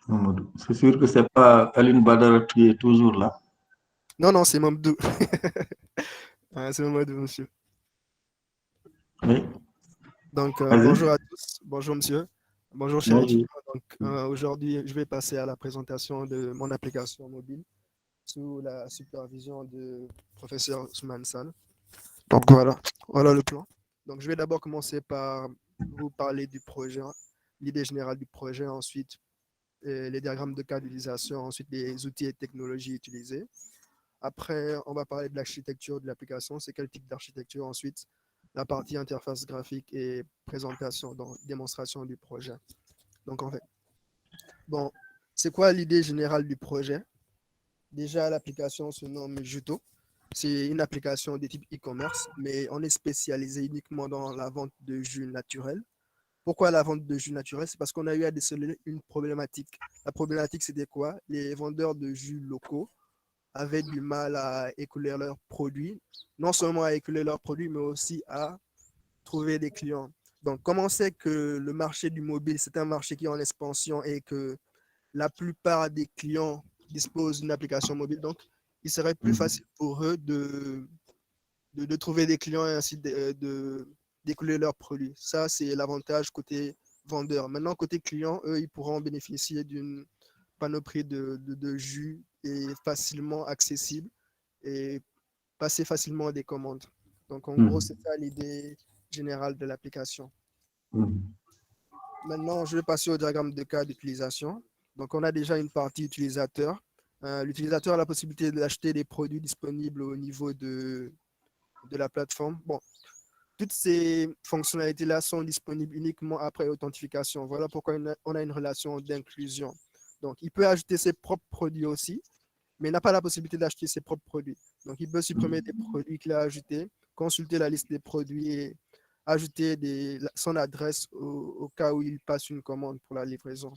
Mamadou. C'est sûr que c'est pas Aline Badara qui est toujours là. Non, non, c'est Mamadou. C'est Mamadou, monsieur. Oui, Donc, vas-y. bonjour à tous. Bonjour, monsieur. Bonjour, chers Bonjour. étudiants. Donc, aujourd'hui, je vais passer à la présentation de mon application mobile sous la supervision de professeur Ousmane Sall. Donc, voilà le plan. Donc, je vais d'abord commencer par vous parler du projet, l'idée générale du projet, ensuite les diagrammes de cas d'utilisation, ensuite les outils et technologies utilisés. Après, on va parler de l'architecture de l'application, c'est quel type d'architecture. Ensuite, la partie interface graphique et présentation, donc démonstration du projet. Donc, en fait, bon, c'est quoi l'idée générale du projet? Déjà, l'application se nomme Juto. C'est une application de type e-commerce, mais on est spécialisé uniquement dans la vente de jus naturels. Pourquoi la vente de jus naturels? C'est parce qu'on a eu à déceler une problématique. La problématique, c'était quoi? Les vendeurs de jus locaux avaient du mal à écouler leurs produits, non seulement à écouler leurs produits, mais aussi à trouver des clients. Donc, comme on sait que le marché du mobile, c'est un marché qui est en expansion et que la plupart des clients disposent d'une application mobile, donc il serait plus Mhm. facile pour eux de trouver des clients et ainsi d'écouler leurs produits. Ça, c'est l'avantage côté vendeur. Maintenant, côté client, eux, ils pourront bénéficier d'une panoplie de jus et facilement accessible et passer facilement des commandes. Donc, en gros, c'est Mhm. ça l'idée générale de l'application. Mhm. Maintenant, je vais passer au diagramme de cas d'utilisation. Donc, on a déjà une partie utilisateur. L'utilisateur a la possibilité d'acheter des produits disponibles au niveau de la plateforme. Bon, toutes ces fonctionnalités-là sont disponibles uniquement après authentification. Voilà pourquoi on a une relation d'inclusion. Donc, il peut ajouter ses propres produits aussi, mais il n'a pas la possibilité d'acheter ses propres produits. Donc, il peut supprimer des produits qu'il a ajoutés, consulter la liste des produits et ajouter son adresse au cas où il passe une commande pour la livraison.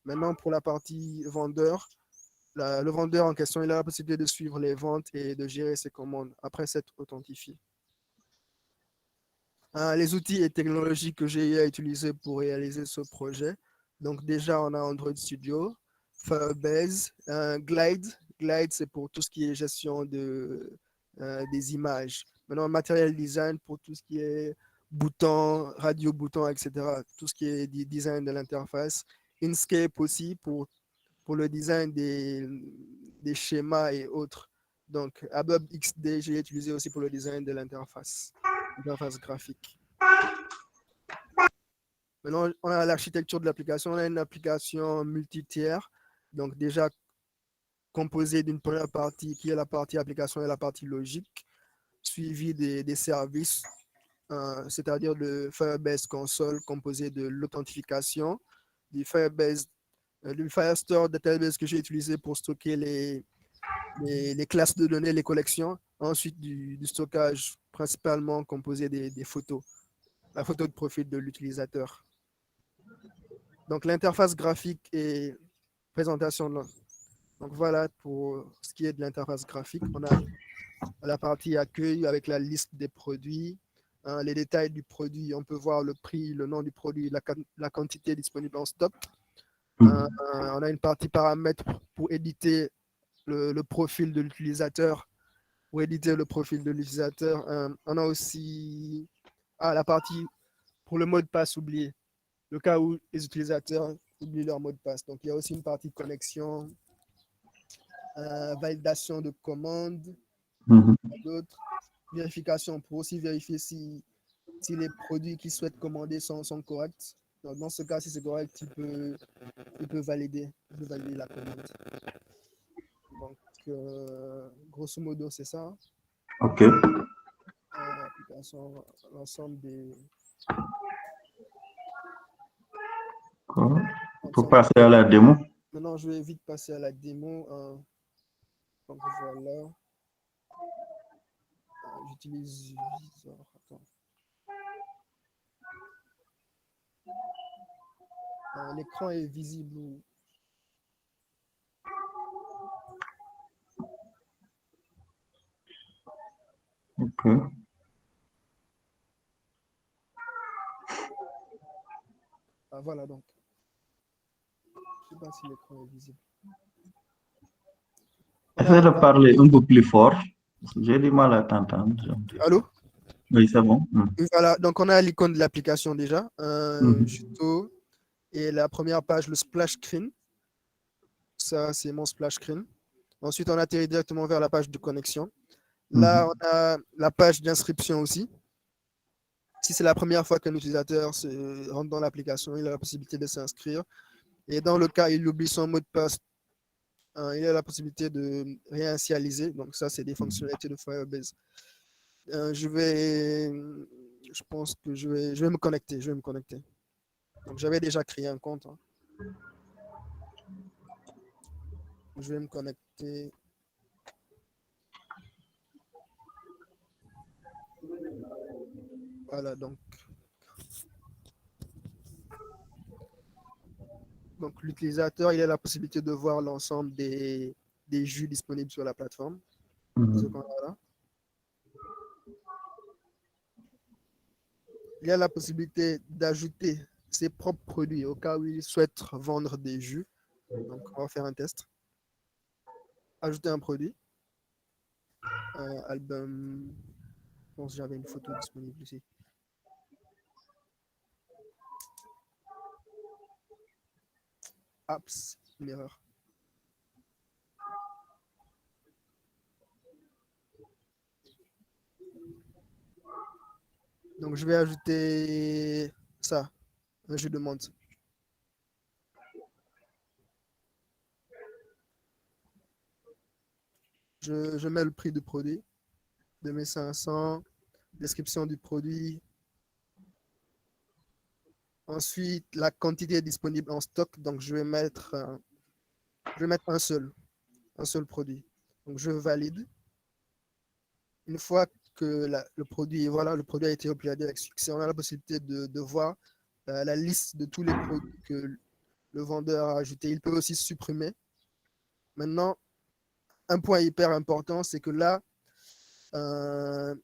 Maintenant, pour la partie vendeur, le vendeur en question, il a la possibilité de suivre les ventes et de gérer ses commandes après s'être authentifié. Les outils et technologies que j'ai eu à utiliser pour réaliser ce projet. Donc déjà, on a Android Studio, Firebase, Glide. Glide, c'est pour tout ce qui est gestion des images. Maintenant, Material Design pour tout ce qui est boutons, radio boutons, etc. Tout ce qui est design de l'interface. Inkscape aussi pour le design des schémas et autres. Donc, Adobe XD, j'ai utilisé aussi pour le design de l'interface graphique. Maintenant, on a l'architecture de l'application. On a une application multi-tiers, donc déjà composée d'une première partie qui est la partie application et la partie logique, suivie des services, c'est-à-dire le Firebase Console composé de l'authentification, du Firestore Database que j'ai utilisé pour stocker les classes de données, les collections. Ensuite, du stockage principalement composé des photos, la photo de profil de l'utilisateur. Donc, l'interface graphique et présentation. Donc, voilà pour ce qui est de l'interface graphique. On a la partie accueil avec la liste des produits, les détails du produit. On peut voir le prix, le nom du produit, la quantité disponible en stock. Mhm. On a une partie paramètres pour éditer le profil de l'utilisateur. Pour éditer le profil de l'utilisateur, on a aussi la partie pour le mot de passe oublié, le cas où les utilisateurs oublient leur mot de passe. Donc, il y a aussi une partie connexion, validation de commande, Mhm. d'autres, vérification pour aussi vérifier si les produits qu'ils souhaitent commander sont corrects. Donc, dans ce cas, si c'est correct, il peut valider la commande. Donc, grosso modo, c'est ça. OK. Application, l'ensemble des, D'accord. Il faut l'ensemble passer à la démo. Maintenant, je vais vite passer à la démo. Donc voilà, j'utilise Visor. Attends. L'écran est visible. OK. Voilà donc. Je sais pas si l'écran est visible. Essaie Voilà, de parler un peu plus fort. Parce que j'ai du mal à t'entendre. allô? Oui, c'est bon. Voilà, donc on a l'icône de l'application déjà, Mhm. Juto, et la première page, le splash screen. Ça, c'est mon splash screen. Ensuite, on atterrit directement vers la page de connexion. Là, Mhm. on a la page d'inscription aussi. Si c'est la première fois qu'un utilisateur se rentre dans l'application, il a la possibilité de s'inscrire. Et dans le cas où il oublie son mot de passe, il a la possibilité de réinitialiser. Donc ça, c'est des fonctionnalités de Firebase. Je pense que je vais me connecter. Je vais me connecter. Donc j'avais déjà créé un compte, hein. Je vais me connecter. Voilà, donc l'utilisateur, il a la possibilité de voir l'ensemble des jus disponibles sur la plateforme. Mhm. Voilà. Il a la possibilité d'ajouter ses propres produits au cas où il souhaite vendre des jus. Donc, on va faire un test. Ajouter un produit, un album. Je pense que j'avais une photo disponible ici. Apps, une erreur. Donc, je vais ajouter ça, un jus de menthe. Je mets le prix du produit, 2500, description du produit. Ensuite, la quantité disponible en stock. Donc, je vais mettre un seul produit. Donc, je valide. Une fois que le produit, voilà, le produit a été uploadé avec succès, on a la possibilité de voir la liste de tous les produits que le vendeur a ajoutés. Il peut aussi supprimer. Maintenant, un point hyper important, c'est que là, euh,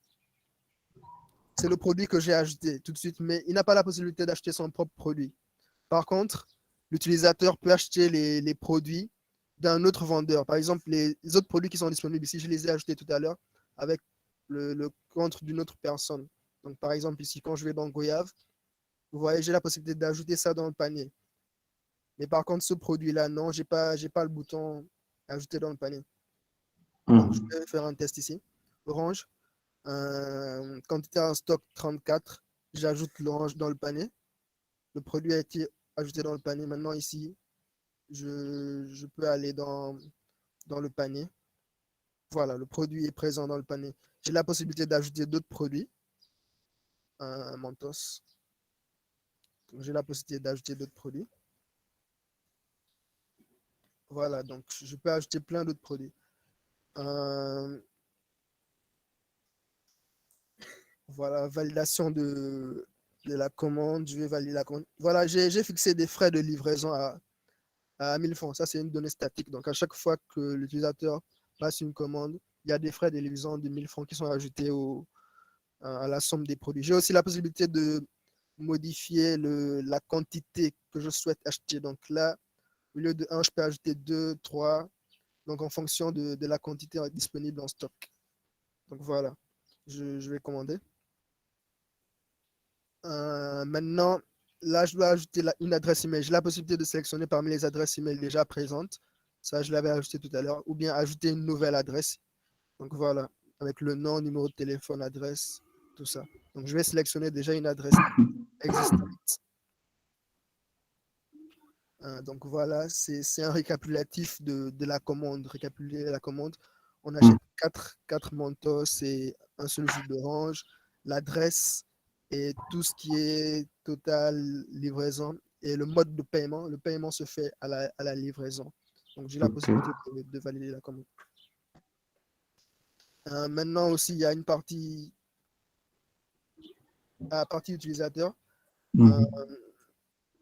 c'est le produit que j'ai ajouté tout de suite, mais il n'a pas la possibilité d'acheter son propre produit. Par contre, l'utilisateur peut acheter les produits d'un autre vendeur. Par exemple, les autres produits qui sont disponibles ici, je les ai achetés tout à l'heure avec le compte d'une autre personne. Donc, par exemple, ici, quand je vais dans Goyave, vous voyez, j'ai la possibilité d'ajouter ça dans le panier. Mais par contre, ce produit-là, non, j'ai pas le bouton ajouter dans le panier. Donc, je Mhm. vais faire un test ici. Orange, quantité en stock 34. J'ajoute l'orange dans le panier. Le produit a été ajouté dans le panier. Maintenant, ici, je peux aller dans le panier. Voilà, le produit est présent dans le panier. J'ai la possibilité d'ajouter d'autres produits. Un Mentos. J'ai la possibilité d'ajouter d'autres produits. Voilà, donc je peux ajouter plein d'autres produits. Euh, voilà, validation de la commande. Je vais valider la commande. Voilà, j'ai fixé des frais de livraison à 1000 francs. Ça, c'est une donnée statique. Donc, à chaque fois que l'utilisateur passe une commande, il y a des frais de livraison de 1000 francs qui sont ajoutés à la somme des produits. J'ai aussi la possibilité de modifier la quantité que je souhaite acheter. Donc là, au lieu de un, je peux ajouter 2, 3. Donc en fonction de la quantité disponible en stock. Donc voilà, je vais commander. Maintenant, là, je dois ajouter une adresse email. J'ai la possibilité de sélectionner parmi les adresses email déjà présentes. Ça, je l'avais ajouté tout à l'heure. Ou bien ajouter une nouvelle adresse. Donc voilà, avec le nom, numéro de téléphone, adresse, tout ça. Donc je vais sélectionner déjà une adresse existante. Donc voilà, c'est un récapitulatif de la commande. Récapituler la commande. On Mhm. achète 4 Mentos et un seul jus d'orange, l'adresse et tout ce qui est total livraison et le mode de paiement. Le paiement se fait à la livraison. Donc j'ai la Ok. possibilité de valider la commande. Maintenant aussi, il y a une partie, à la partie utilisateur. Euh, Mhm.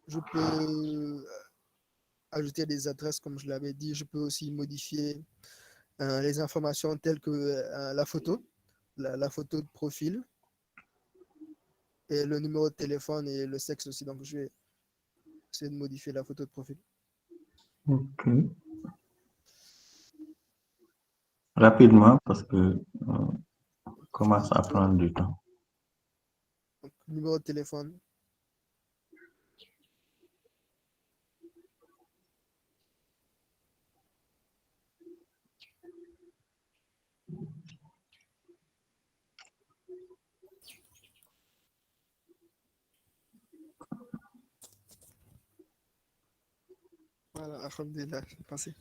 je peux ajouter des adresses, comme je l'avais dit. Je peux aussi modifier les informations telles que la photo, la photo de profil et le numéro de téléphone et le sexe aussi. Donc, je vais essayer de modifier la photo de profil. Ok. Rapidement, parce que commence à prendre du temps. Donc, numéro de téléphone. Voilà, alhamdulillah, c'est passé.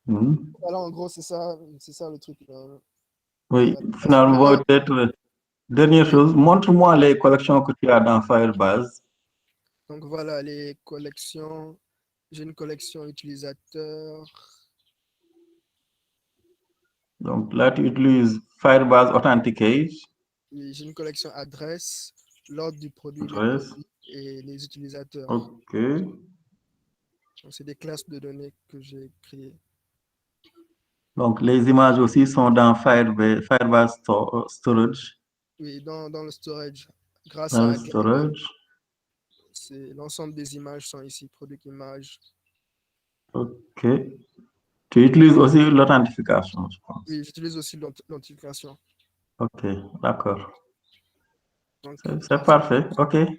Voilà, en gros, c'est ça le truc. Oui, finalement, peut-être, dernière chose, montre-moi les collections que tu as dans Firebase. Donc voilà, les collections. J'ai une collection utilisateur. Donc là, tu utilises Firebase Authenticate. Oui, j'ai une collection adresse, l'ordre du produit, les Adresse. produits et les utilisateurs. Ok. Donc, c'est des classes de données que j'ai créées. Donc les images aussi sont dans Firebase Storage. Oui, dans le storage. Grâce Dans le à Gradle, storage. l'ensemble des images sont ici, produits images. Ok. Tu utilises aussi l'authentification, je pense. Oui, j'utilise aussi l'authentification. Ok, d'accord. Donc, C'est parfait. Ok. merci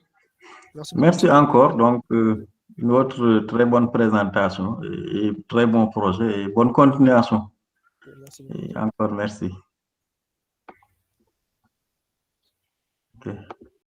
beaucoup, Merci monsieur. encore. Donc, une autre très bonne présentation et très bon projet et bonne continuation. Merci beaucoup. Et encore merci. Ok.